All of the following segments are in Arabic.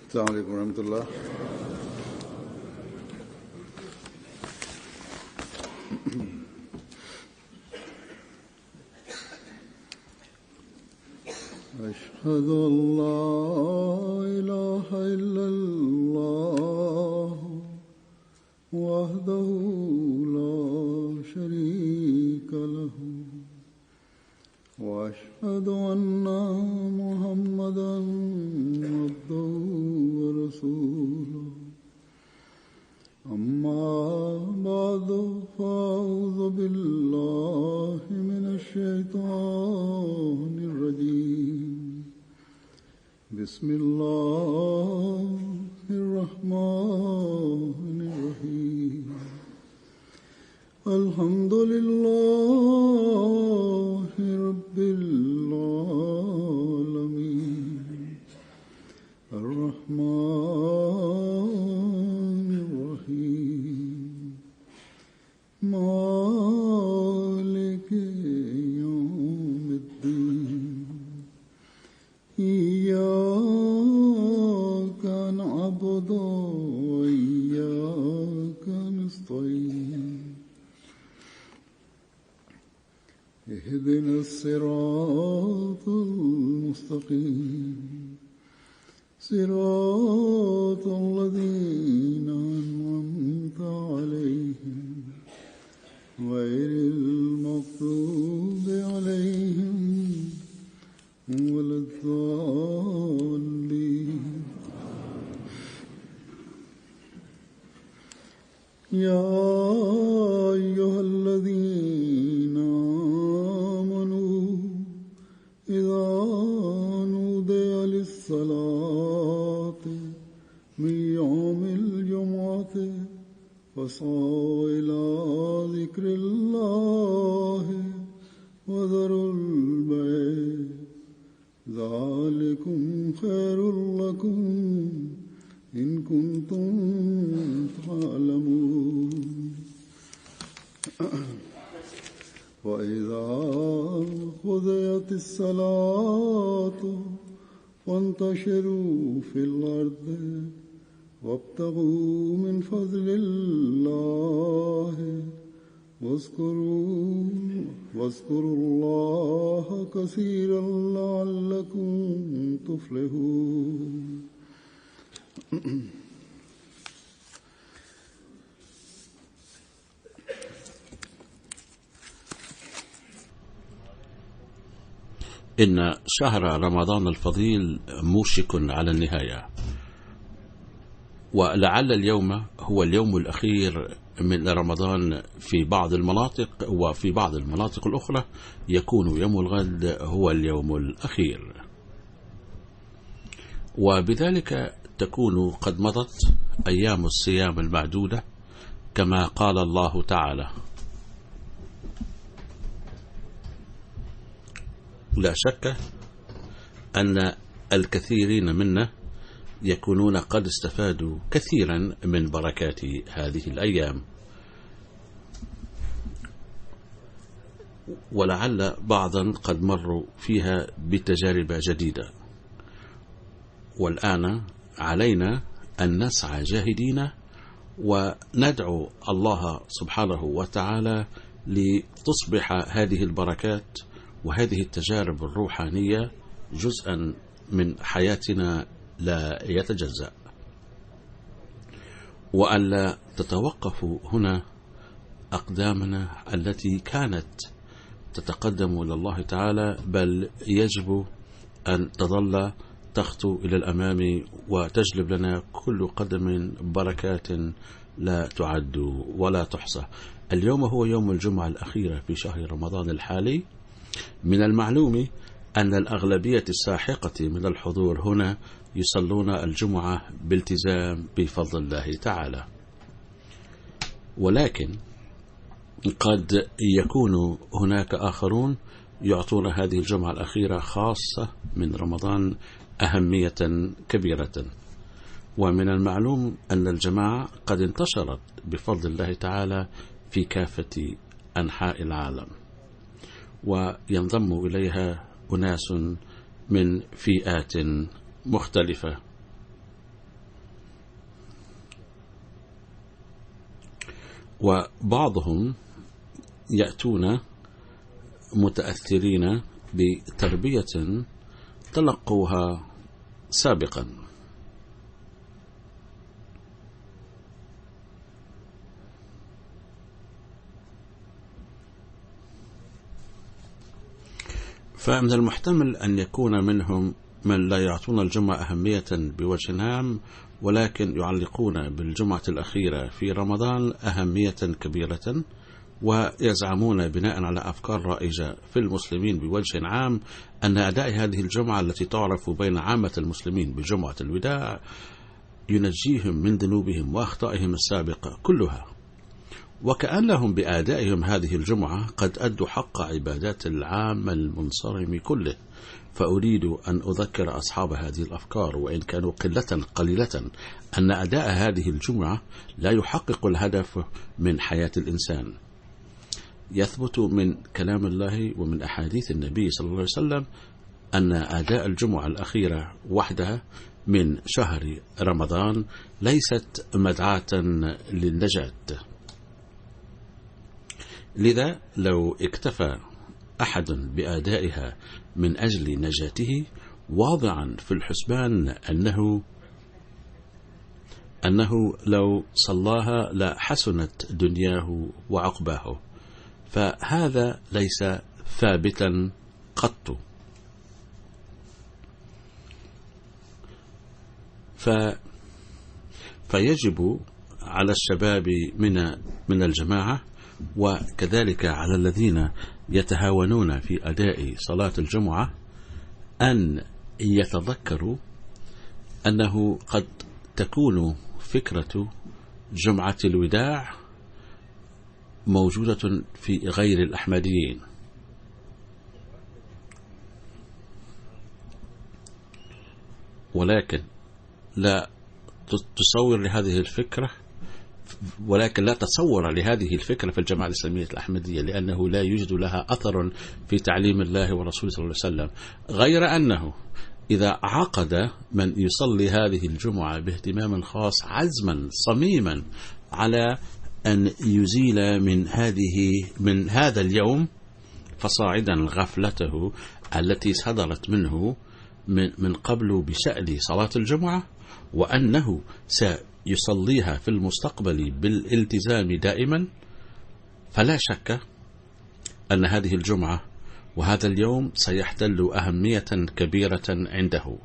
السلام عليكم ورحمة الله. أشهد أن لا إله إلا الله وحده لا شريك له وأشهد أن محمدا عبده ورسوله. أما بعد فأعوذ بالله من الشيطان الرجيم. بسم الله الرحمن الرحيم. الحمد لله رب العالمين الرحمن الرحيم مالك يوم الدين. إياك نعبد وإياك نستعين. اهدنا الصراط المستقيم صراط الذين أنعمت عليهم غير المغضوب عليهم ولا الضالين. يا أيها الذين آمنوا إذا نودي للصلاة من يوم الجمعة فاسعوا إلى ذكر الله وذروا البيع ذلكم خير لكم إن كنتم تعلمون. وإذا قضيت الصلاة فانتشروا في الأرض وابتغوا من فضل الله واذكروا الله كثيرا لعلكم تفلحون. إن شهر رمضان الفضيل موشك على النهاية، ولعل اليوم هو اليوم الأخير من رمضان في بعض المناطق، وفي بعض المناطق الأخرى يكون يوم الغد هو اليوم الأخير، وبذلك تكون قد مضت أيام الصيام المعدودة كما قال الله تعالى. لا شك أن الكثيرين منا يكونون قد استفادوا كثيرا من بركات هذه الأيام، ولعل بعضا قد مروا فيها بتجارب جديدة، والآن علينا أن نسعى جاهدين وندعو الله سبحانه وتعالى لتصبح هذه البركات وهذه التجارب الروحانية جزءا من حياتنا لا يتجزأ، وألا تتوقف هنا أقدامنا التي كانت تتقدم إلى الله تعالى، بل يجب أن تظل تخطو إلى الأمام وتجلب لنا كل قدم بركات لا تعد ولا تحصى. اليوم هو يوم الجمعة الأخيرة في شهر رمضان الحالي. من المعلوم أن الأغلبية الساحقة من الحضور هنا يصلون الجمعة بالتزام بفضل الله تعالى، ولكن قد يكون هناك آخرون يعطون هذه الجمعة الأخيرة خاصة من رمضان أهمية كبيرة. ومن المعلوم أن الجماعة قد انتشرت بفضل الله تعالى في كافة أنحاء العالم، وينضم إليها أناس من فئات مختلفة. وبعضهم يأتون متأثرين بتربية تلقوها سابقا. فمن المحتمل أن يكون منهم من لا يعطون الجمعة أهمية بوجه عام، ولكن يعلقون بالجمعة الأخيرة في رمضان أهمية كبيرة، ويزعمون بناء على أفكار رائجة في المسلمين بوجه عام أن أداء هذه الجمعة التي تعرف بين عامة المسلمين بجمعة الوداع ينجيهم من ذنوبهم وأخطائهم السابقة كلها، وكأنهم بأدائهم هذه الجمعة قد أدوا حق عبادات العام المنصرم كله. فأريد أن أذكر أصحاب هذه الأفكار وإن كانوا قليلة أن أداء هذه الجمعة لا يحقق الهدف من حياة الإنسان. يثبت من كلام الله ومن أحاديث النبي صلى الله عليه وسلم أن أداء الجمعة الأخيرة وحدها من شهر رمضان ليست مدعاة للنجاة. لذا لو اكتفى أحد بأدائها من أجل نجاته واضعا في الحسبان أنه لو صلاها لحسنت دنياه وعقباه، فهذا ليس ثابتا قط. فيجب على الشباب من الجماعة وكذلك على الذين يتهاونون في أداء صلاة الجمعة أن يتذكروا أنه قد تكون فكرة جمعة الوداع موجودة في غير الأحمديين، ولكن لا تصور لهذه الفكرة في الجماعة الإسلامية الأحمدية، لأنه لا يوجد لها أثر في تعليم الله ورسوله صلى الله عليه وسلم، غير أنه إذا عقد من يصلي هذه الجمعة باهتمام خاص عزما صميما على أن يزيل من هذا اليوم فصاعدا غفلته التي صدرت منه من قبل بشأن صلاة الجمعة، وأنه سيصليها في المستقبل بالالتزام دائما، فلا شك أن هذه الجمعة وهذا اليوم سيحتل أهمية كبيرة عنده،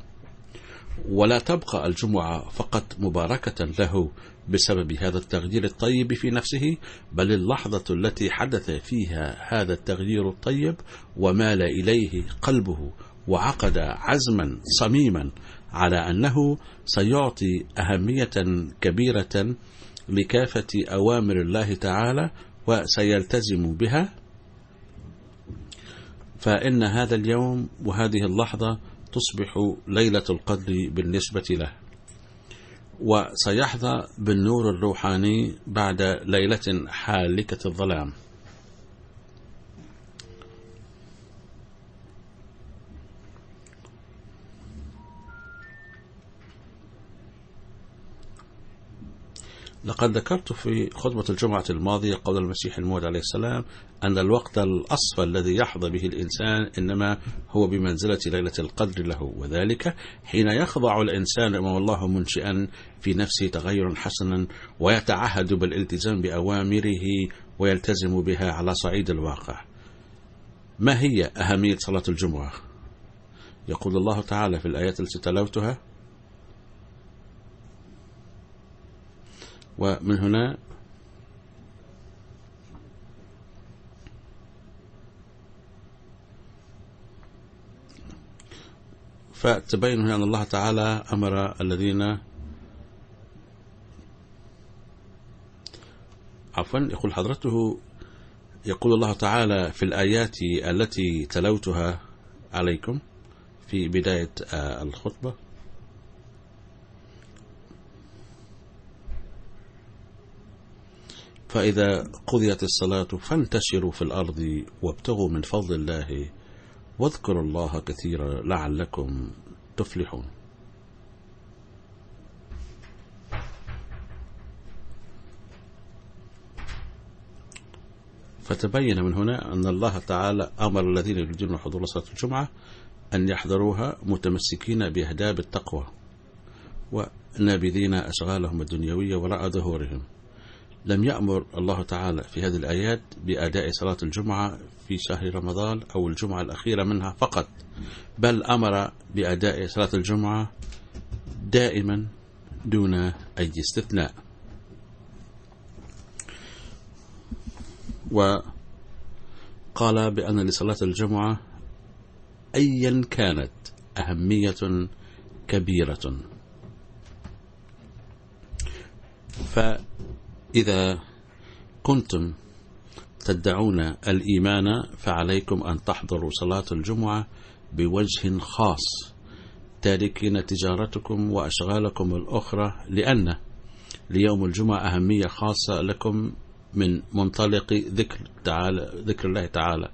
ولا تبقى الجمعة فقط مباركة له بسبب هذا التغيير الطيب في نفسه، بل اللحظة التي حدث فيها هذا التغيير الطيب ومال إليه قلبه وعقد عزما صميما على أنه سيعطي أهمية كبيرة لكافة أوامر الله تعالى وسيلتزم بها، فإن هذا اليوم وهذه اللحظة تصبح ليلة القدر بالنسبة له، وسيحظى بالنور الروحاني بعد ليلة حالكة الظلام. لقد ذكرت في خطبة الجمعة الماضية قول المسيح الموعود عليه السلام أن الوقت الأصفى الذي يحظى به الإنسان إنما هو بمنزلة ليلة القدر له، وذلك حين يخضع الإنسان أمام الله منشئا في نفسه تغيرا حسنا ويتعهد بالالتزام بأوامره ويلتزم بها على صعيد الواقع. ما هي أهمية صلاة الجمعة؟ يقول الله تعالى في الآيات التي تلوتها: ومن هنا فتبين هنا أن الله تعالى أمر الذين يقول حضرته، يقول الله تعالى في الآيات التي تلوتها عليكم في بداية الخطبة: فإذا قضيت الصلاة فانتشروا في الأرض وابتغوا من فضل الله واذكروا الله كثيرا لعلكم تفلحون. فتبين من هنا أن الله تعالى أمر الذين يريدون حضور صلاة الجمعة أن يحضروها متمسكين بأهداب التقوى ونابذين أشغالهم الدنيوية وراء ظهورهم. لم يأمر الله تعالى في هذه الآيات بأداء صلاة الجمعة في شهر رمضان أو الجمعة الأخيرة منها فقط، بل أمر بأداء صلاة الجمعة دائما دون أي استثناء. وقال بأن لصلاة الجمعة أيا كانت أهمية كبيرة، فإذا كنتم تدعون الإيمان فعليكم أن تحضروا صلاة الجمعة بوجه خاص، تاركين تجارتكم وأشغالكم الأخرى، لأن ليوم الجمعة أهمية خاصة لكم من منطلق ذكر الله تعالى.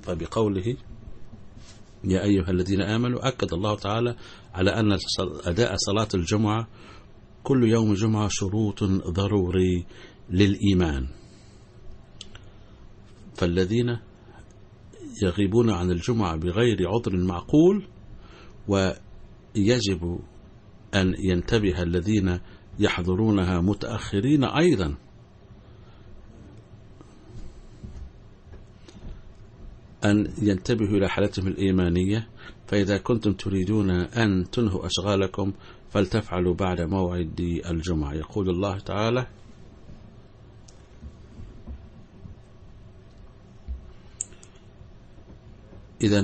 فبقوله يا أيها الذين آمنوا أكد الله تعالى على أن أداء صلاة الجمعة كل يوم جمعة شروط ضروري للإيمان. فالذين يغيبون عن الجمعة بغير عذر معقول، ويجب أن ينتبه الذين يحضرونها متأخرين أيضا أن ينتبهوا إلى حالتهم الإيمانية. فإذا كنتم تريدون أن تنهوا أشغالكم فلتفعلوا بعد موعد الجمعة. يقول الله تعالى إذا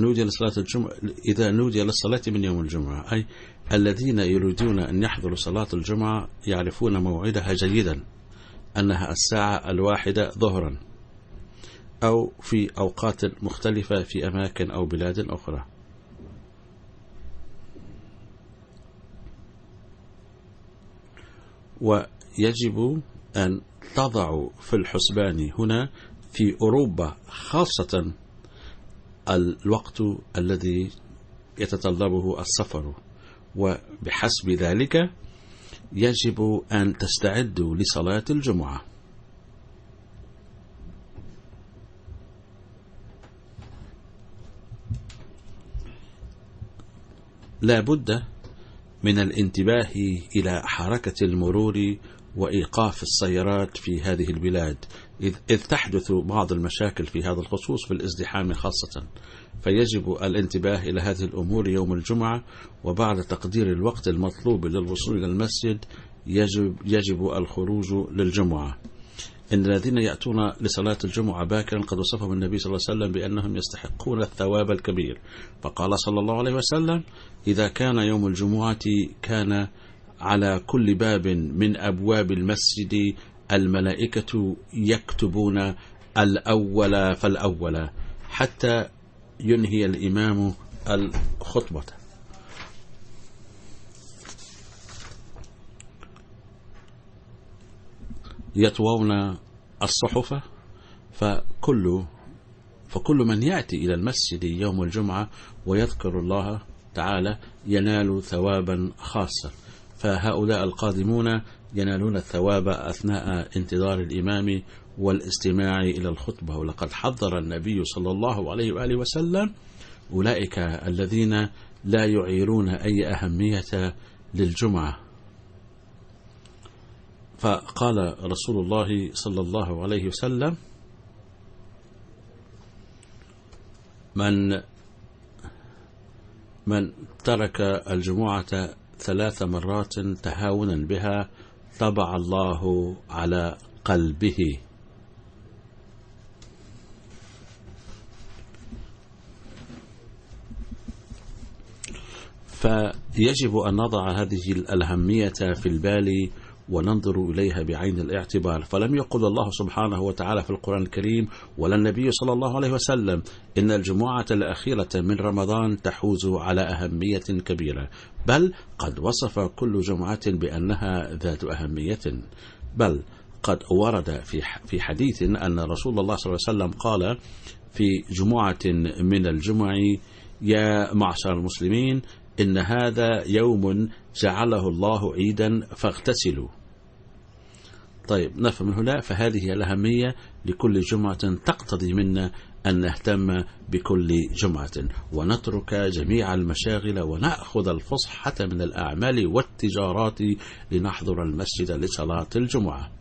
نودي للصلاة من يوم الجمعة، أي الذين يريدون أن يحضروا صلاة الجمعة يعرفون موعدها جيدا، أنها الساعة 1 ظهرا أو في أوقات مختلفة في أماكن أو بلاد أخرى. ويجب أن تضعوا في الحسبان هنا في أوروبا خاصة الوقت الذي يتطلبه السفر، وبحسب ذلك يجب أن تستعدوا لصلاة الجمعة. لا بد من الانتباه إلى حركة المرور وإيقاف السيارات في هذه البلاد، إذ تحدث بعض المشاكل في هذا الخصوص في الازدحام خاصة، فيجب الانتباه إلى هذه الأمور يوم الجمعة. وبعد تقدير الوقت المطلوب للوصول إلى المسجد يجب الخروج للجمعة. إن الذين يأتون لصلاة الجمعة باكرا قد وصفهم النبي صلى الله عليه وسلم بأنهم يستحقون الثواب الكبير، فقال صلى الله عليه وسلم إذا كان يوم الجمعة كان على كل باب من أبواب المسجد الملائكة يكتبون الأول فالأول حتى ينهي الإمام الخطبة. يطوون الصحف، فكل من يأتي إلى المسجد يوم الجمعة ويذكر الله تعالى ينال ثوابا خاصا، فهؤلاء القادمون ينالون الثواب أثناء انتظار الإمام والاستماع إلى الخطبة. ولقد حذر النبي صلى الله عليه وآله وسلم أولئك الذين لا يعيرون أي أهمية للجمعة، فقال رسول الله صلى الله عليه وسلم من ترك الجمعة 3 مرات تهاونا بها طبع الله على قلبه. فيجب أن نضع هذه الأهمية في البال وننظر إليها بعين الاعتبار. فلم يقل الله سبحانه وتعالى في القرآن الكريم ولا النبي صلى الله عليه وسلم إن الجمعة الأخيرة من رمضان تحوز على أهمية كبيرة، بل قد وصف كل جمعة بأنها ذات أهمية. بل قد ورد في حديث أن رسول الله صلى الله عليه وسلم قال في جمعة من الجمع يا معشر المسلمين إن هذا يوم جعله الله عيدا فاغتسلوا. طيب نفهم من هنا، فهذه هي الأهمية لكل جمعة تقتضي منا أن نهتم بكل جمعة ونترك جميع المشاغل ونأخذ الفصحى من الأعمال والتجارات لنحضر المسجد لصلاة الجمعة.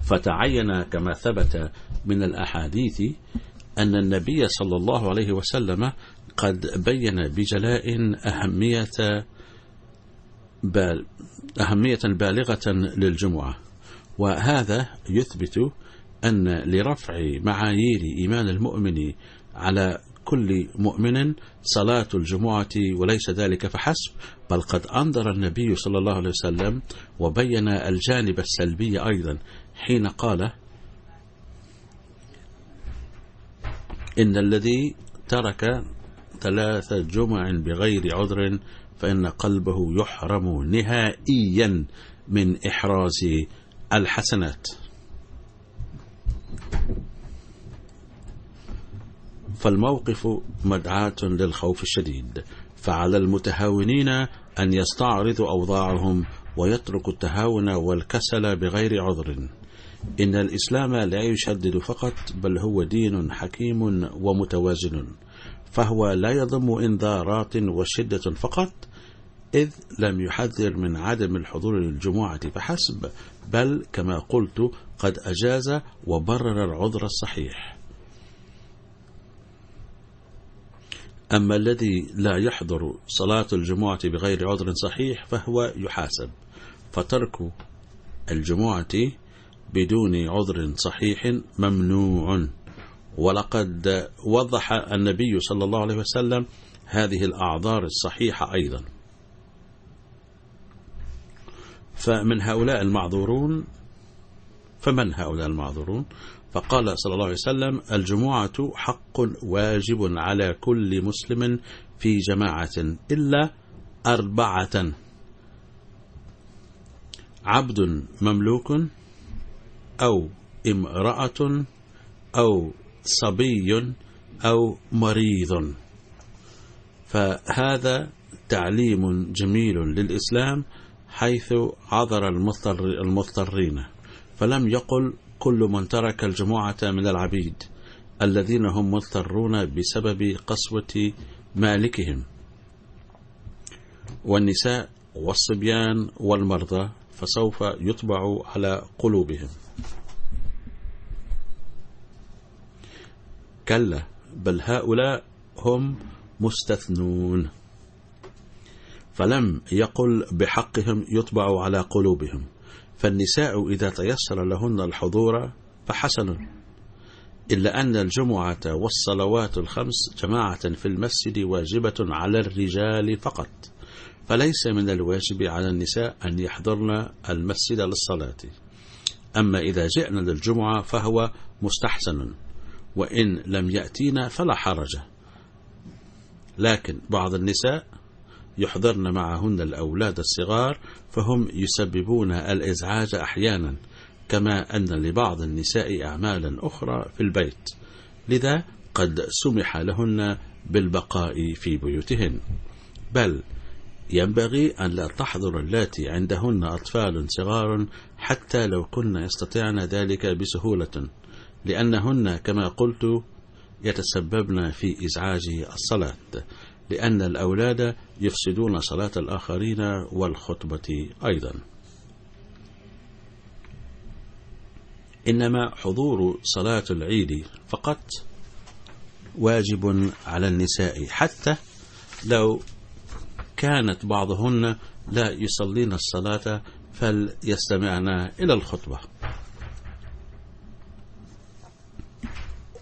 فتعين كما ثبت من الأحاديث أن النبي صلى الله عليه وسلم قد بين بجلاء أهمية بالغة للجمعة، وهذا يثبت أن لرفع معايير إيمان المؤمن على كل مؤمن صلاة الجمعة، وليس ذلك فحسب، بل قد أنذر النبي صلى الله عليه وسلم وبين الجانب السلبي أيضا حين قال: إن الذي ترك 3 جمع بغير عذر فإن قلبه يحرم نهائيا من إحراز الحسنات. فالموقف مدعاة للخوف الشديد، فعلى المتهاونين أن يستعرضوا أوضاعهم ويتركوا التهاون والكسل بغير عذر. إن الإسلام لا يشدد فقط، بل هو دين حكيم ومتوازن، فهو لا يضم إنذارات وشدة فقط، إذ لم يحذر من عدم الحضور للجمعة فحسب، بل كما قلت قد أجاز وبرر العذر الصحيح. أما الذي لا يحضر صلاة الجمعة بغير عذر صحيح فهو يحاسب، فترك الجمعة بدون عذر صحيح ممنوع. ولقد وضح النبي صلى الله عليه وسلم هذه الأعذار الصحيحة أيضا. فمن هؤلاء المعذورون فقال صلى الله عليه وسلم: الجمعة حق واجب على كل مسلم في جماعة إلا 4: عبد مملوك، أو امرأة، أو صبي، أو مريض. فهذا تعليم جميل للإسلام، حيث عذر المضطرين، فلم يقل كل من ترك الجمعة من العبيد الذين هم مضطرون بسبب قسوة مالكهم، والنساء والصبيان والمرضى، فسوف يطبع على قلوبهم. كلا، بل هؤلاء هم مستثنون، فلم يقل بحقهم يطبع على قلوبهم. فالنساء إذا تيسر لهن الحضور فحسن، إلا أن الجمعة والصلوات الخمس جماعة في المسجد واجبة على الرجال فقط، فليس من الواجب على النساء أن يحضرن المسجد للصلاة. أما إذا جئنا للجمعة فهو مستحسن، وإن لم يأتينا فلا حرج. لكن بعض النساء يحضرن معهن الأولاد الصغار، فهم يسببون الإزعاج أحيانا، كما أن لبعض النساء أعمالا أخرى في البيت، لذا قد سمح لهن بالبقاء في بيوتهن. بل ينبغي أن لا تحضر اللاتي عندهن أطفال صغار حتى لو كن يستطيعن ذلك بسهولة، لأنهن كما قلت يتسببن في إزعاج الصلاة، لأن الأولاد يفسدون صلاة الآخرين والخطبة أيضا. إنما حضور صلاة العيد فقط واجب على النساء، حتى لو كانت بعضهن لا يصلين الصلاة فليستمعن إلى الخطبة.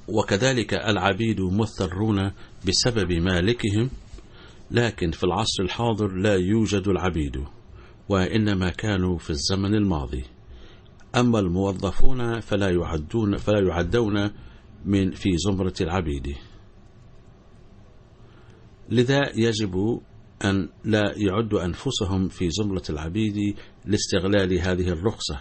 وكذلك العبيد مضطرون بسبب مالكهم، لكن في العصر الحاضر لا يوجد العبيد، وإنما كانوا في الزمن الماضي. أما الموظفون فلا يعدون في زمرة العبيد، لذا يجب أن لا يعدوا أنفسهم في زمرة العبيد لاستغلال هذه الرخصة.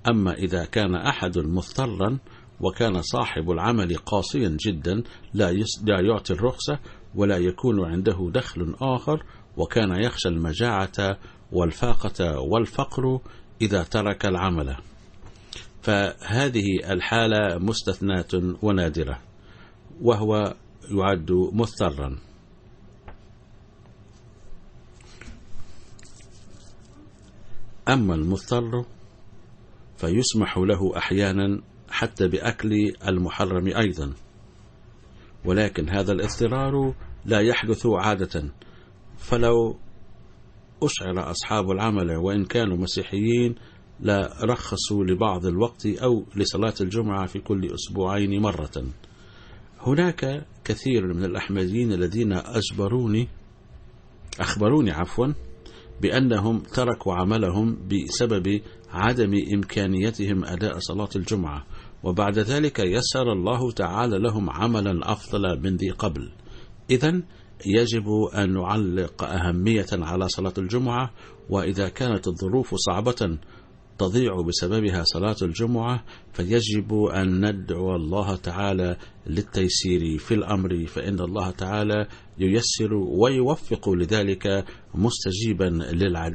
أما إذا كان أحد مضطرا وكان صاحب العمل قاسيا جدا لا يعطي الرخصة، ولا يكون عنده دخل آخر، وكان يخشى المجاعة والفاقة والفقر إذا ترك العمل. فهذه الحالة مستثناة ونادرة، وهو يعد مضطرا. أما المضطر فيسمح له أحيانا حتى بأكل المحرم أيضا، ولكن هذا الاضطرار لا يحدث عادة. فلو أشعر أصحاب العمل وإن كانوا مسيحيين لا رخصوا لبعض الوقت أو لصلاة الجمعة في كل أسبوعين مرة. هناك كثير من الأحمديين الذين أخبروني بأنهم تركوا عملهم بسبب عدم إمكانيتهم أداء صلاة الجمعة، وبعد ذلك يسر الله تعالى لهم عملا أفضل من ذي قبل. إذن يجب أن نعلق أهمية على صلاة الجمعة، وإذا كانت الظروف صعبة تضيع بسببها صلاة الجمعة فيجب أن ندعو الله تعالى للتيسير في الأمر، فإن الله تعالى ييسر ويوفق لذلك، مستجيبا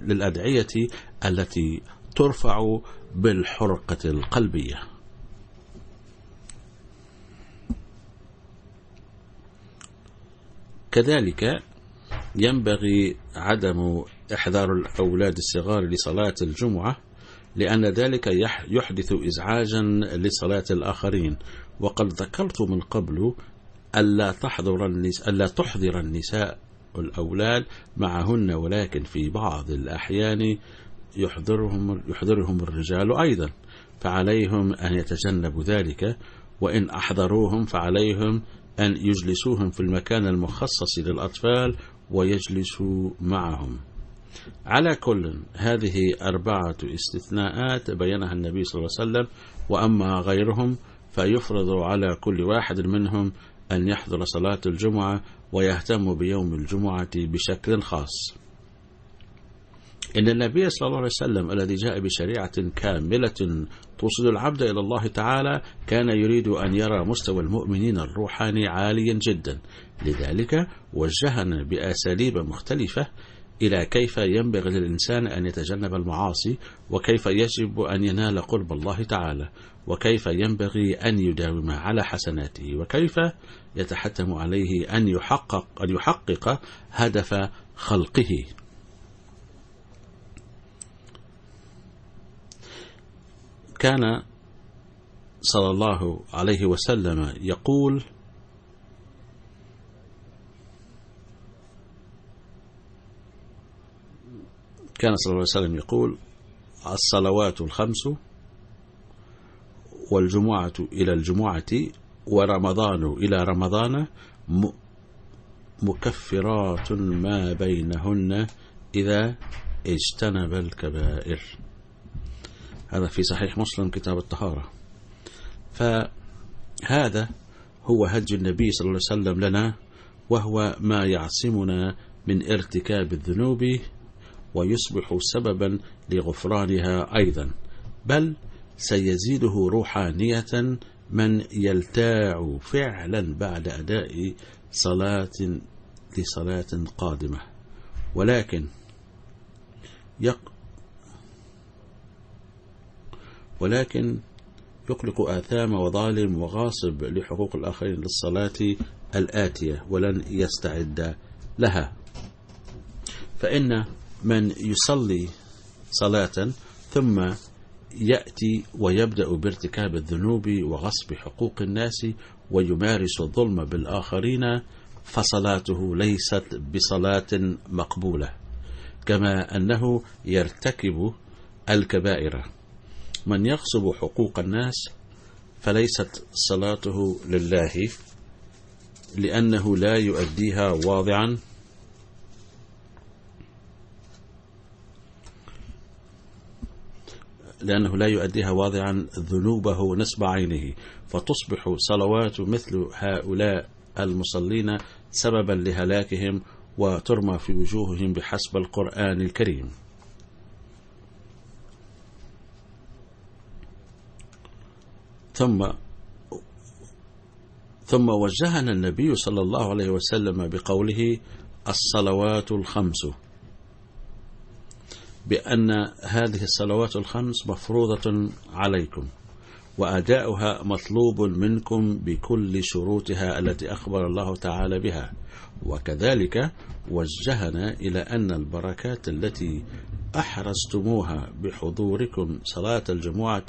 للأدعية التي ترفع بالحرقة القلبية. كذلك ينبغي عدم إحضار الأولاد الصغار لصلاة الجمعة، لأن ذلك يحدث إزعاجا لصلاة الآخرين. وقد ذكرت من قبل ألا تحضر النساء الأولاد معهن، ولكن في بعض الأحيان يحضرهم الرجال أيضا، فعليهم أن يتجنبوا ذلك. وإن أحضروهم فعليهم أن يجلسوهم في المكان المخصص للأطفال ويجلسوا معهم. على كل، هذه 4 استثناءات بينها النبي صلى الله عليه وسلم، وأما غيرهم فيفرض على كل واحد منهم أن يحضر صلاة الجمعة ويهتم بيوم الجمعة بشكل خاص. إن النبي صلى الله عليه وسلم الذي جاء بشريعة كاملة توصل العبد إلى الله تعالى كان يريد أن يرى مستوى المؤمنين الروحاني عاليا جدا، لذلك وجهنا بأساليب مختلفة إلى كيف ينبغي للإنسان أن يتجنب المعاصي، وكيف يجب أن ينال قرب الله تعالى، وكيف ينبغي أن يداوم على حسناته، وكيف يتحتم عليه أن يحقق هدف خلقه. كان صلى الله عليه وسلم يقول: الصلوات الخمس والجمعة إلى الجمعة ورمضان إلى رمضان مكفرات ما بينهن إذا اجتنب الكبائر. هذا في صحيح مسلم كتاب الطهارة. فهذا هو هدي النبي صلى الله عليه وسلم لنا، وهو ما يعصمنا من ارتكاب الذنوب ويصبح سببا لغفرانها أيضا، بل سيزيده روحانية من يلتاع فعلا بعد أداء لصلاة قادمة، ولكن يقلق آثام وظالم وغاصب لحقوق الآخرين للصلاة الآتية ولن يستعد لها. فإن من يصلي صلاة ثم يأتي ويبدأ بارتكاب الذنوب وغصب حقوق الناس ويمارس الظلم بالآخرين فصلاته ليست بصلاة مقبولة، كما أنه يرتكب الكبائر. من يغصب حقوق الناس فليست صلاته لله، لأنه لا يؤديها واضعا ذنوبه نصب عينه، فتصبح صلوات مثل هؤلاء المصلين سببا لهلاكهم وترمى في وجوههم بحسب القرآن الكريم. ثم وجهنا النبي صلى الله عليه وسلم بقوله: الصلوات الخمس، بأن هذه الصلوات الخمس مفروضة عليكم، وأداؤها مطلوب منكم بكل شروطها التي أخبر الله تعالى بها. وكذلك وجهنا إلى أن البركات التي أحرزتموها بحضوركم صلاة الجمعة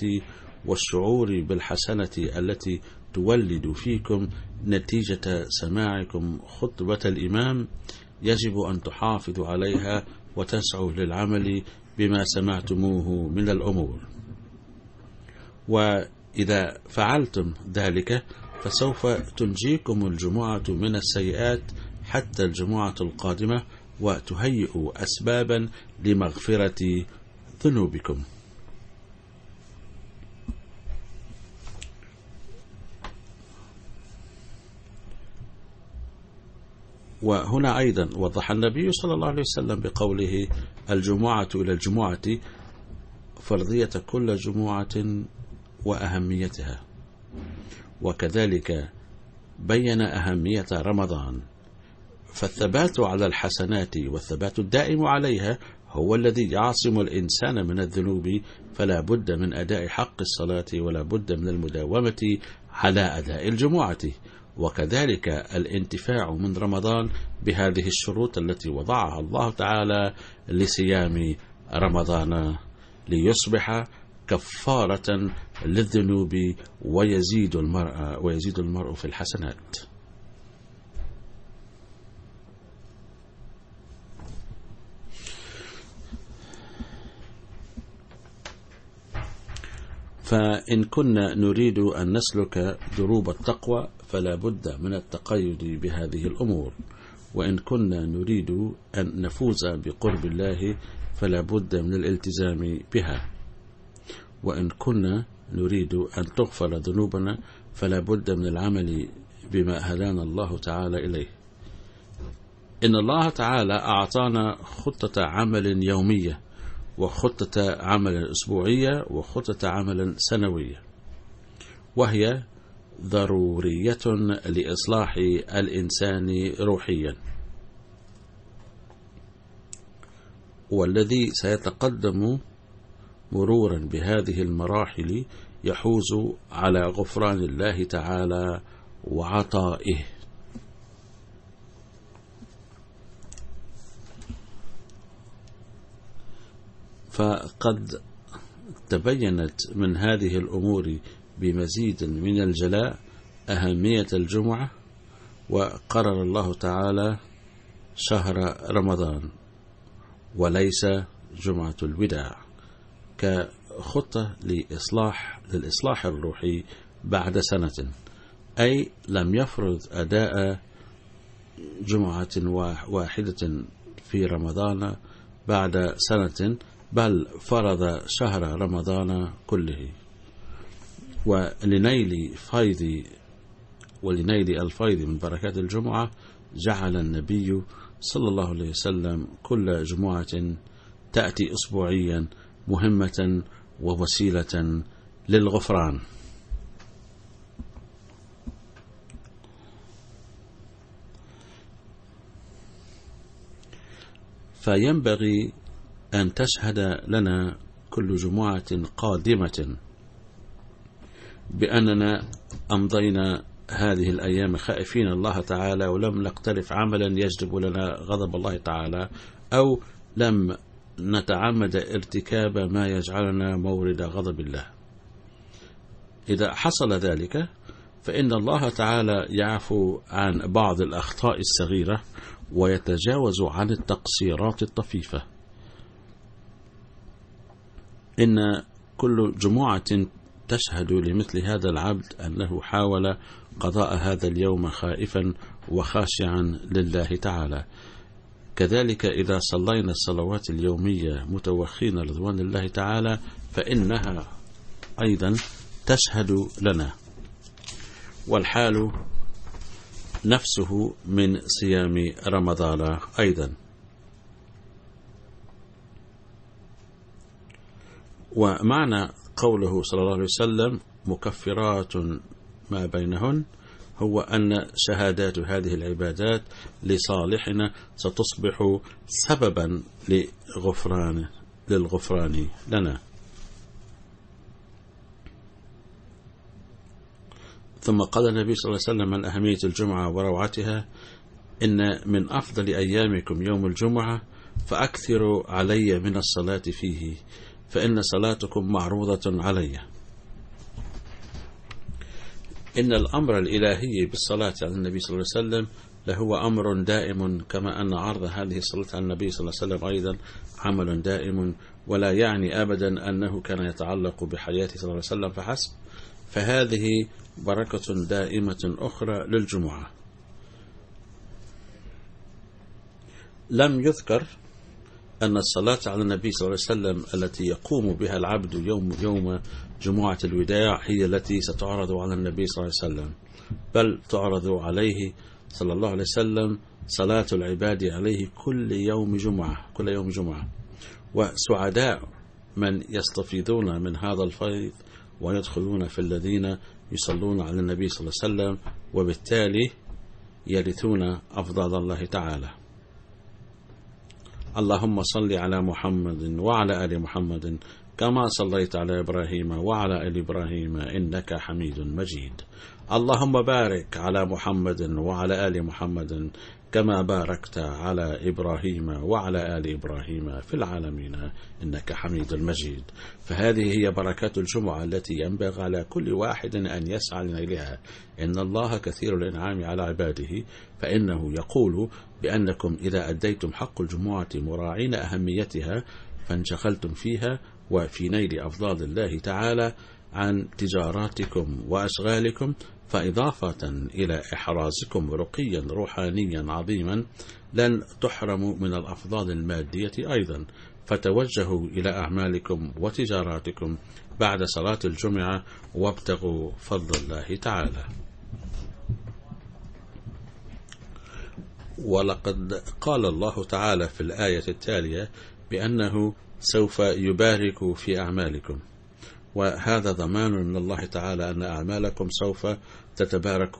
والشعور بالحسنة التي تولد فيكم نتيجة سماعكم خطبة الإمام يجب أن تحافظوا عليها وتسعوا للعمل بما سمعتموه من الأمور. وإذا فعلتم ذلك فسوف تنجيكم الجمعة من السيئات حتى الجمعة القادمة، وتهيئ أسبابا لمغفرة ذنوبكم. وهنا أيضا وضح النبي صلى الله عليه وسلم بقوله: الجمعة إلى الجمعة، فرضية كل جمعة وأهميتها. وكذلك بين أهمية رمضان، فالثبات على الحسنات والثبات الدائم عليها هو الذي يعصم الإنسان من الذنوب، فلا بد من أداء حق الصلاة ولا بد من المداومة على أداء الجمعة. وكذلك الانتفاع من رمضان بهذه الشروط التي وضعها الله تعالى لصيام رمضان ليصبح كفارة للذنوب ويزيد المرء في الحسنات. فإن كنا نريد أن نسلك دروب التقوى فلا بد من التقيد بهذه الأمور، وإن كنا نريد أن نفوز بقرب الله فلا بد من الالتزام بها، وإن كنا نريد أن تغفر ذنوبنا فلا بد من العمل بما هدانا الله تعالى إليه. إن الله تعالى أعطانا خطة عمل يومية، وخطة عمل أسبوعية، وخطة عمل سنوية، وهي ضرورية لإصلاح الإنسان روحيا. والذي سيتقدم مرورا بهذه المراحل يحوز على غفران الله تعالى وعطائه. فقد تبينت من هذه الأمور بمزيد من الجلاء أهمية الجمعة، وقرر الله تعالى شهر رمضان وليس جمعة الوداع كخطة للإصلاح الروحي بعد سنة، أي لم يفرض أداء جمعة واحدة في رمضان بعد سنة، بل فرض شهر رمضان كله. ولنيل الفيض من بركات الجمعة جعل النبي صلى الله عليه وسلم كل جمعة تأتي أسبوعيا مهمة ووسيلة للغفران. فينبغي أن تشهد لنا كل جمعة قادمة بأننا أمضينا هذه الأيام خائفين الله تعالى، ولم نقترف عملا يجلب لنا غضب الله تعالى، أو لم نتعمد ارتكاب ما يجعلنا مورد غضب الله. إذا حصل ذلك فإن الله تعالى يعفو عن بعض الأخطاء الصغيرة ويتجاوز عن التقصيرات الطفيفة. إن كل جمعة تشهد لمثل هذا العبد أنه حاول قضاء هذا اليوم خائفا وخاشعا لله تعالى. كذلك إذا صلينا الصلوات اليومية متوخين رضوان الله تعالى فإنها أيضا تشهد لنا، والحال نفسه من صيام رمضان أيضا. ومعنى قوله صلى الله عليه وسلم مكفرات ما بينهن هو أن شهادات هذه العبادات لصالحنا ستصبح سببا للغفران لنا. ثم قال النبي صلى الله عليه وسلم عن أهمية الجمعة وروعتها: إن من أفضل أيامكم يوم الجمعة، فأكثروا علي من الصلاة فيه، فإن صلاتكم معروضة علي. إن الأمر الإلهي بالصلاة على النبي صلى الله عليه وسلم لهو أمر دائم، كما أن عرض هذه الصلاة على النبي صلى الله عليه وسلم أيضا عمل دائم، ولا يعني أبدا أنه كان يتعلق بحياته صلى الله عليه وسلم فحسب، فهذه بركة دائمة أخرى للجمعة. لم يذكر أن الصلاة على النبي صلى الله عليه وسلم التي يقوم بها العبد يوم جمعة الوداع هي التي ستعرض على النبي صلى الله عليه وسلم، بل تعرض عليه صلى الله عليه وسلم صلاة العباد عليه كل يوم جمعة. وسعداء من يستفيدون من هذا الفيض ويدخلون في الذين يصلون على النبي صلى الله عليه وسلم، وبالتالي يرثون أفضال الله تعالى. اللهم صل على محمد وعلى آل محمد كما صليت على إبراهيم وعلى آل إبراهيم إنك حميد مجيد. اللهم بارك على محمد وعلى آل محمد كما باركت على إبراهيم وعلى آل إبراهيم في العالمين إنك حميد مجيد. فهذه هي بركات الجمعة التي ينبغي على كل واحد أن يسعى إليها. إن الله كثير الإنعام على عباده، فإنه يقول بأنكم إذا أديتم حق الجمعة مراعين أهميتها فانشغلتم فيها وفي نيل أفضال الله تعالى عن تجاراتكم وأشغالكم، فإضافة إلى إحرازكم رقيا روحانيا عظيما لن تحرموا من الأفضال المادية أيضا، فتوجهوا إلى أعمالكم وتجاراتكم بعد صلاة الجمعة وابتغوا فضل الله تعالى. ولقد قال الله تعالى في الآية التالية بأنه سوف يبارك في أعمالكم، وهذا ضمان من الله تعالى أن أعمالكم سوف تتبارك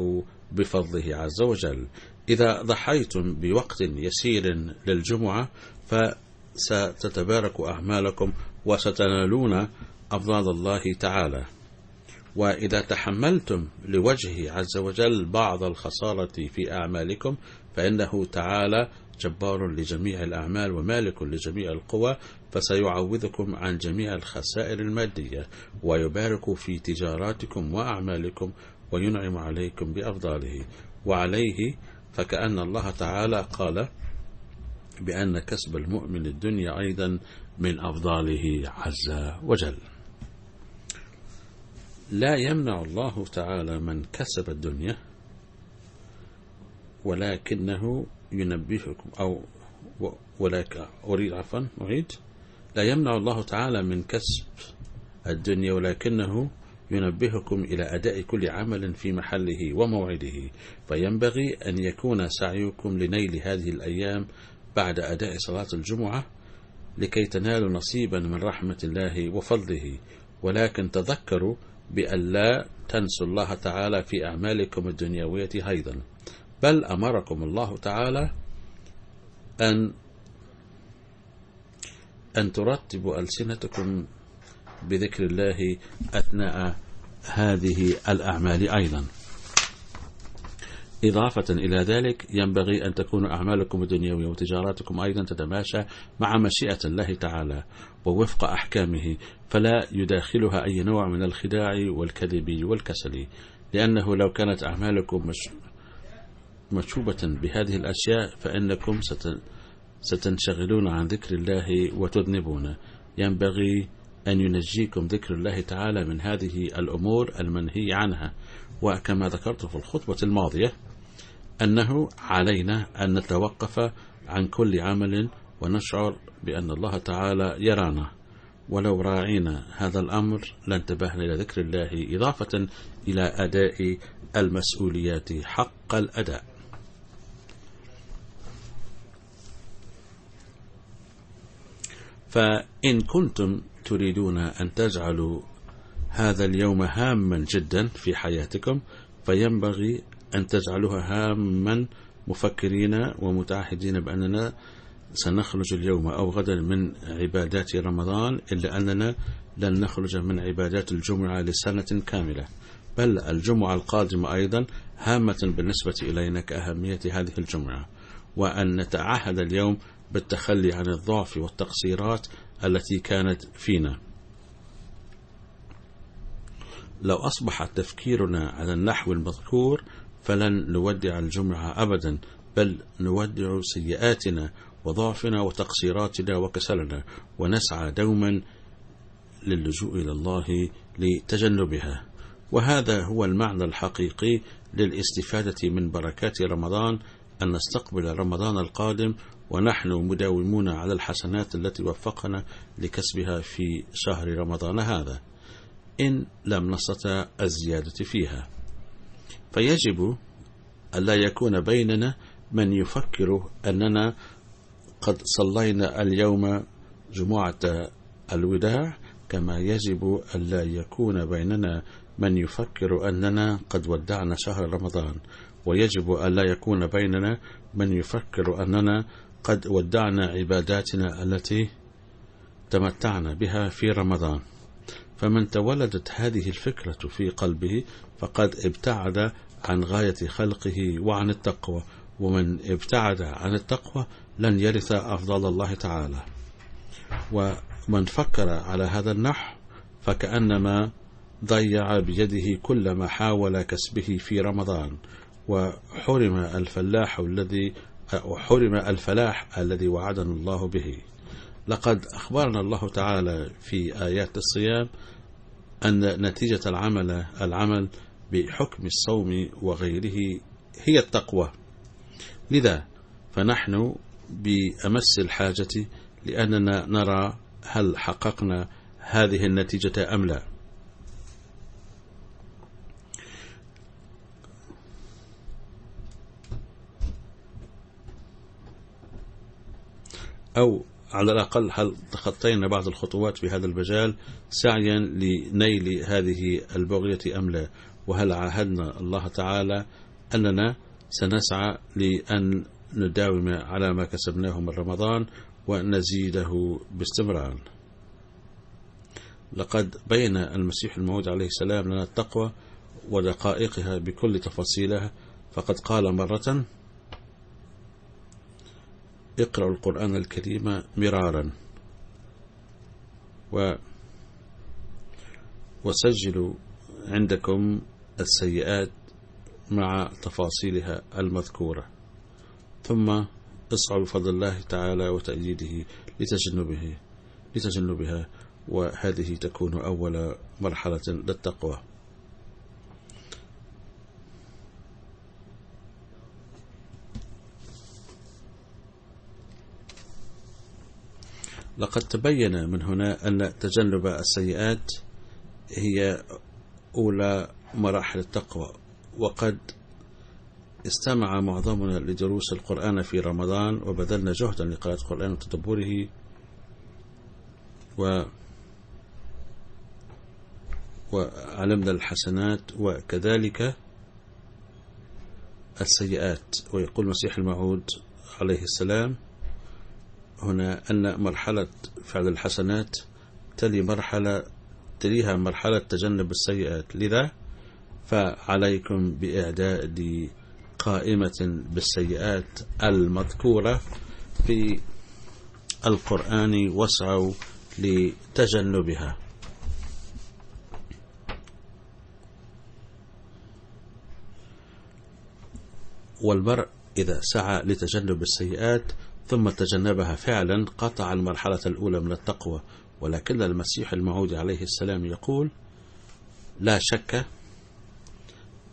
بفضله عز وجل. إذا ضحيتم بوقت يسير للجمعة فستتبارك أعمالكم وستنالون أفضال الله تعالى. وإذا تحملتم لوجهه عز وجل بعض الخسارة في أعمالكم فإنه تعالى جبار لجميع الأعمال ومالك لجميع القوى، فسيعوضكم عن جميع الخسائر المادية ويبارك في تجاراتكم وأعمالكم وينعم عليكم بأفضاله. وعليه فكأن الله تعالى قال بأن كسب المؤمن الدنيا أيضا من أفضاله عز وجل. لا يمنع الله تعالى من كسب الدنيا، ولكنه ينبهكم لا يمنع الله تعالى من كسب الدنيا، ولكنه ينبهكم إلى أداء كل عمل في محله وموعده، فينبغي أن يكون سعيكم لنيل هذه الأيام بعد أداء صلاة الجمعة لكي تنالوا نصيبا من رحمة الله وفضله. ولكن تذكروا بأن لا تنسوا الله تعالى في أعمالكم الدنيوية أيضا، بل أمركم الله تعالى أن ترتبوا ألسنتكم بذكر الله أثناء هذه الأعمال أيضا. إضافة إلى ذلك ينبغي أن تكون أعمالكم الدنيوية وتجاراتكم أيضا تتماشى مع مشيئة الله تعالى ووفق أحكامه، فلا يداخلها أي نوع من الخداع والكذب والكسل، لأنه لو كانت أعمالكم مشوبة بهذه الأشياء فإنكم ستنشغلون عن ذكر الله وتذنبون. ينبغي أن ينجيكم ذكر الله تعالى من هذه الأمور المنهي عنها. وكما ذكرت في الخطبة الماضية أنه علينا أن نتوقف عن كل عمل ونشعر بأن الله تعالى يرانا، ولو راعينا هذا الأمر لانتبهنا إلى ذكر الله إضافة إلى أداء المسؤوليات حق الأداء. فإن كنتم تريدون أن تجعلوا هذا اليوم هاما جدا في حياتكم فينبغي أن تجعلوها هاما مفكرين ومتعهدين بأننا سنخرج اليوم أو غدا من عبادات رمضان، إلا أننا لن نخرج من عبادات الجمعة لسنة كاملة، بل الجمعة القادمة أيضا هامة بالنسبة إلينا كأهمية هذه الجمعة، وأن نتعهد اليوم بالتخلي عن الضعف والتقصيرات التي كانت فينا. لو أصبح تفكيرنا على النحو المذكور فلن نودع الجمعة أبدا، بل نودع سيئاتنا وضعفنا وتقصيراتنا وكسلنا، ونسعى دوما للجوء إلى الله لتجنبها. وهذا هو المعنى الحقيقي للاستفادة من بركات رمضان، أن نستقبل رمضان القادم ونحن مداومون على الحسنات التي وفقنا لكسبها في شهر رمضان هذا، إن لم نستطع الزيادة فيها. فيجب ألا يكون بيننا من يفكر أننا قد صلينا اليوم جمعة الوداع، كما يجب ألا يكون بيننا من يفكر أننا قد ودعنا شهر رمضان، ويجب ألا يكون بيننا من يفكر أننا قد ودعنا عباداتنا التي تمتعنا بها في رمضان. فمن تولدت هذه الفكرة في قلبه فقد ابتعد عن غاية خلقه وعن التقوى، ومن ابتعد عن التقوى لن يرث أفضل الله تعالى. ومن فكر على هذا النحو فكأنما ضيع بيده كل ما حاول كسبه في رمضان، وحرم الفلاح الذي وعدنا الله به. لقد أخبرنا الله تعالى في آيات الصيام أن نتيجة العمل بحكم الصوم وغيره هي التقوى، لذا فنحن بأمس الحاجة لأننا نرى هل حققنا هذه النتيجة أم لا. أو على الأقل هل تخطينا بعض الخطوات في هذا المجال سعيا لنيل هذه البغية أم لا، وهل عاهدنا الله تعالى أننا سنسعى لأن نداوم على ما كسبناه من رمضان ونزيده باستمرار. لقد بين المسيح الموعود عليه السلام لنا التقوى ودقائقها بكل تفاصيلها، فقد قال مرة: اقرأوا القرآن الكريم مرارا وسجلوا عندكم السيئات مع تفاصيلها المذكورة، ثم اسعوا بفضل الله تعالى وتأييده لتجنبها، وهذه تكون أول مرحلة للتقوى. لقد تبين من هنا أن تجنب السيئات هي أولى مراحل التقوى، وقد استمع معظمنا لدروس القرآن في رمضان وبذلنا جهدا لقراءة القرآن وتدبره، وعلمنا الحسنات وكذلك السيئات. ويقول المسيح الموعود عليه السلام هنا أن مرحلة فعل الحسنات تليها مرحلة تجنب السيئات، لذا فعليكم بإعداد قائمة بالسيئات المذكورة في القرآن واسعوا لتجنبها. والمرء إذا سعى لتجنب السيئات ثم تجنبها فعلا قطع المرحلة الأولى من التقوى. ولكن المسيح الموعود عليه السلام يقول: لا شك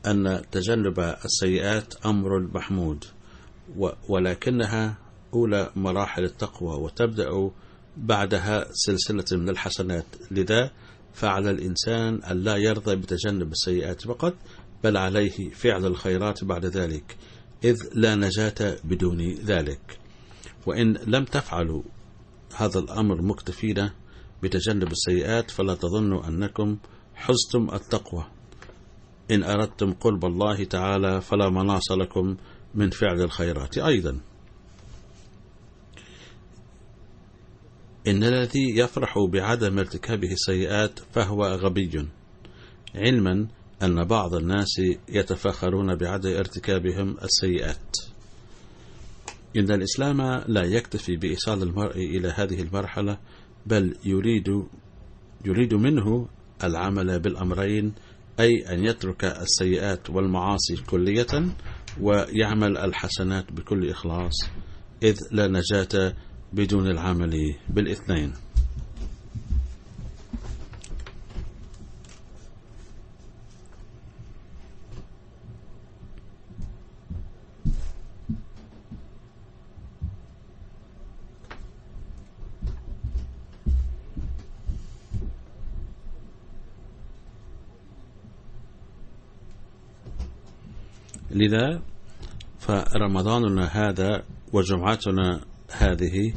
أن تجنب السيئات أمر محمود، ولكنها أولى مراحل التقوى، وتبدأ بعدها سلسلة من الحسنات. لذا فعلى الإنسان أن لا يرضى بتجنب السيئات فقط، بل عليه فعل الخيرات بعد ذلك، إذ لا نجاة بدون ذلك. وإن لم تفعلوا هذا الأمر إن أردتم قرب الله تعالى فلا مناص لكم من فعل الخيرات. أيضا إن الذي يفرح بعدم ارتكابه السيئات فهو غبي، علما أن بعض الناس يتفاخرون بعدم ارتكابهم السيئات. إن الإسلام لا يكتفي بإيصال المرء إلى هذه المرحلة، بل يريد منه العمل بالأمرين، أي أن يترك السيئات والمعاصي كلية ويعمل الحسنات بكل إخلاص، إذ لا نجاة بدون العمل بالاثنين. لذا فرمضاننا هذا وجمعتنا هذه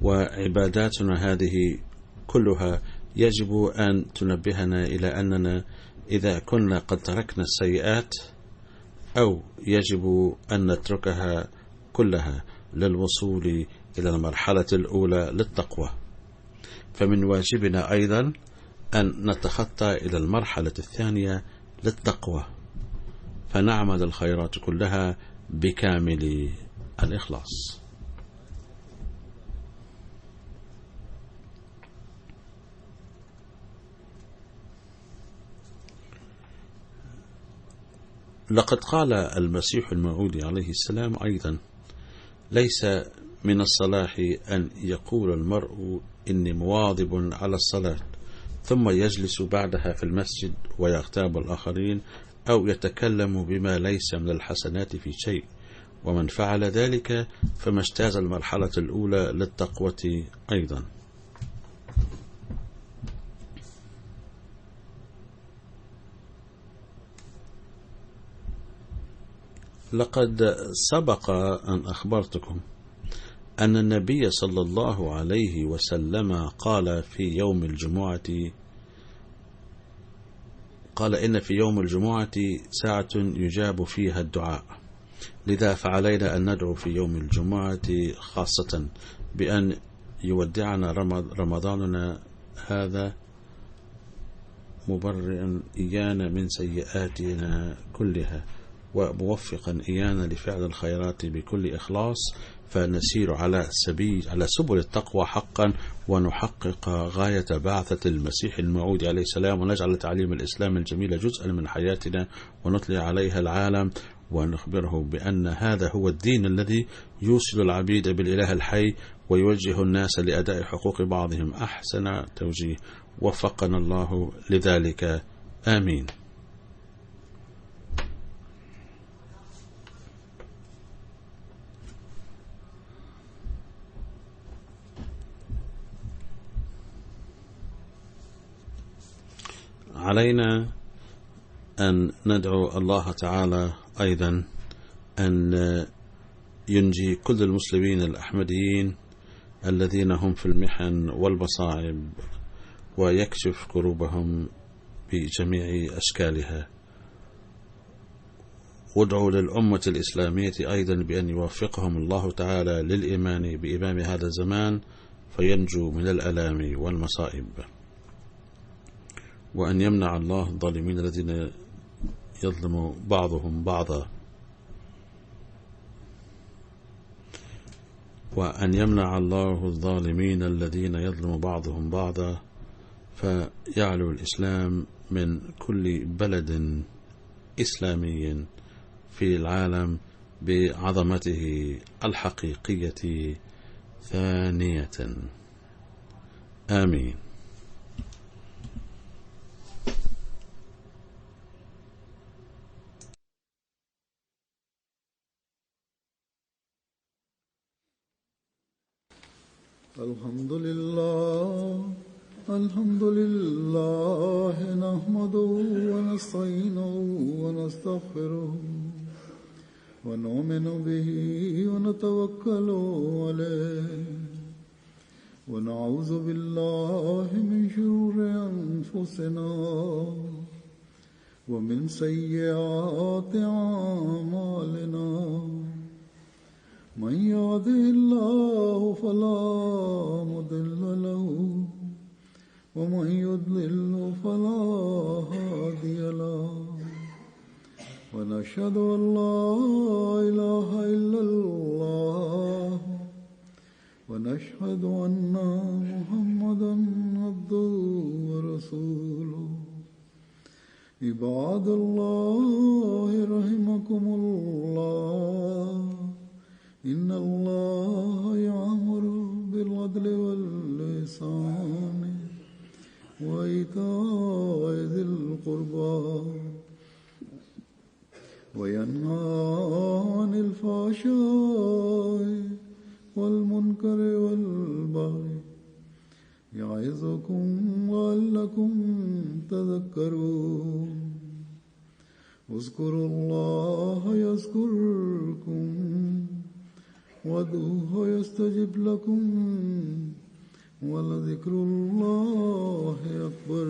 وعباداتنا هذه كلها يجب أن تنبهنا إلى أننا إذا كنا قد تركنا السيئات أو يجب أن نتركها كلها للوصول إلى المرحلة الأولى للتقوى، فمن واجبنا أيضا أن نتخطى إلى المرحلة الثانية للتقوى، فنعمل الخيرات كلها بكامل الإخلاص. لقد قال المسيح الموعود عليه السلام أيضا: ليس من الصلاح أن يقول المرء إني مواظب على الصلاة ثم يجلس بعدها في المسجد ويغتاب الآخرين، أو يتكلم بما ليس من الحسنات في شيء، ومن فعل ذلك فما اجتاز المرحلة الأولى للتقوى أيضا. لقد سبق أن أخبرتكم أن النبي صلى الله عليه وسلم قال في يوم الجمعة، قال إن في يوم الجمعة ساعة يجاب فيها الدعاء، لذا فعلينا أن ندعو في يوم الجمعة خاصة بأن يودعنا رمضاننا هذا مبرئا إيانا من سيئاتنا كلها وموفقا إيانا لفعل الخيرات بكل إخلاص، فنسير على سبل التقوى حقا، ونحقق غاية بعثة المسيح الموعود عليه السلام، ونجعل تعليم الإسلام الجميل جزءا من حياتنا، ونطلع عليها العالم، ونخبره بأن هذا هو الدين الذي يوصل العبيد بالإله الحي ويوجه الناس لأداء حقوق بعضهم أحسن توجيه. وفقنا الله لذلك، آمين. علينا أن ندعو الله تعالى أيضا أن ينجي كل المسلمين الأحمديين الذين هم في المحن والمصاعب، ويكشف كروبهم بجميع أشكالها. وادعوا للأمة الإسلامية أيضا بأن يوفقهم الله تعالى للإيمان بإمام هذا الزمان فينجو من الألام والمصائب، وأن يمنع الله الظالمين الذين يظلم بعضهم بعضا، وأن يمنع الله الظالمين الذين يظلم بعضهم بعضا، فيعلو الإسلام من كل بلد إسلامي في العالم بعظمته الحقيقية ثانية، آمين. الحمد لله الحمد لله نحمده ونستعينه ونستغفره ونؤمن به ونتوكل عليه ونعوذ بالله من شرور أنفسنا ومن سيئات أعمالنا من يهده الله فلا مضل له ومن يضلل فلا هادي له ونشهد أن لا إله إلا الله ونشهد أن محمدا عبده ورسوله عباد الله رحمكم الله إن الله يأمر بالعدل والإحسان وإيتاء ذي القربى وينهى عن الفحشاء والمنكر والبغي يعظكم لعلكم تذكرون اذكروا الله يذكركم وادعوه يستجب لكم ولذكر الله أكبر.